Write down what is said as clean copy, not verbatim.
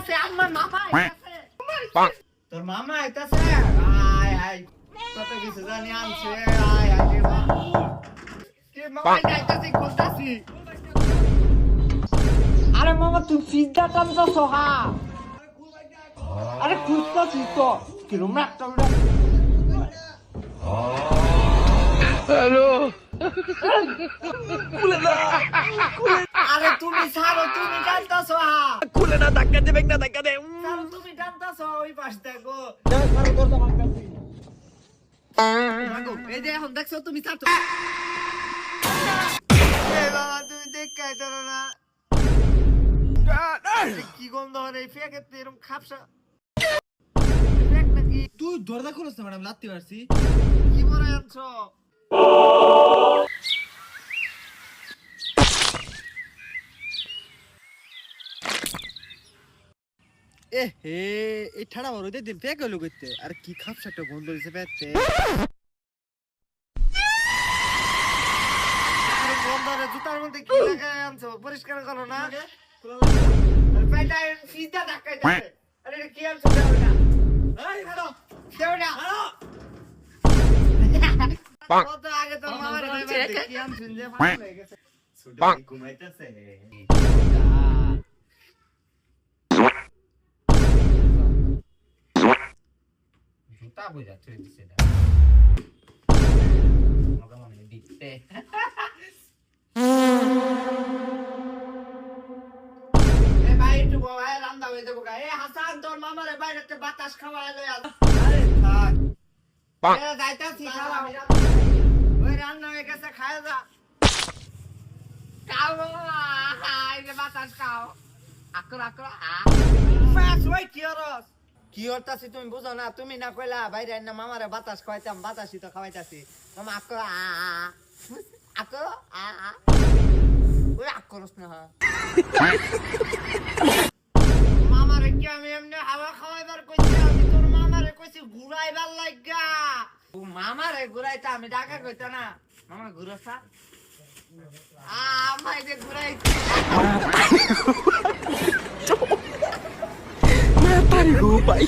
আইতাছে আমার মামা আইতাছে তোর মামা আইতাছে আয় আয় কত কিছু জানি আনছে আয় আয় কে মামা আইতাছে কোথাছি আরে মামা তুই সিদ্ধা টানছস হা আরে খুঁজতাছিস তো কিরম একটা আরে তুমি ছাড়ো তুমি টানতাছ হা খুলে না ধাক্কা দেবেন না ধাক্কা দে ছাড়ো তুমি টানতাছ ওই পাশ দেখো এই যে এখন দেখছো তুমি ছাড়ো এ বাবা তুমি দেখাই ধরো না কি গন্ধ হয় ফেকে এরকম খাপসা ফেক নাকি তুই দরজা খুলছ না ম্যাডাম লাত্তি মারছি কি বলে আনছো এ হে এই ঠাড়া বড় দিন ফেক হলো করতে আর কি খাপসা একটা গন্ধ দিছে পেতে গন্ধরে জুতার মধ্যে কি লাগায় আনছো পরিষ্কার করো না পেটা সিধা ধাক্কাই যাবে আরে কি আনছো দেও না এই হ্যালো দেও না কত আগে তো মামার ভাই কি আনছো যে ফাল হয়ে গেছে সুডা ঘুমাইতেছে জুতা বুঝা তুই দিছে না মগা মানে দিতে এ ভাই একটু বাবা রান্দা হয়ে যাবো গা এ হাসান তোর মামারে বাইরেতে বাতাস খাওয়ায় লই আস আরে থাক এ যাইতাছি খাওয়া ওই রান্না হয়ে গেছে খায় যা খাও এই যে বাতাস খাও আকর আকর ফাস ওই কি হরস কি হরতাছি তুমি বুঝো না তুমি না কইলা বাইরে না মামারে বাতাস খাওয়াইতাম বাতাসই তো খাওয়াইতাছি মামা আকর আকর ওই আকরস না মামারে কি আমি এমনি হাওয়া খাওয়াইবার কইছি আমি তোর মামারে কইছি ঘুরাইবার লাগা ও মামারে ঘুরাইতা আমি ঢাকা কইতা না মামা ঘুরসা আমায় যে ঘুরাইছি मैं तारी रो भाई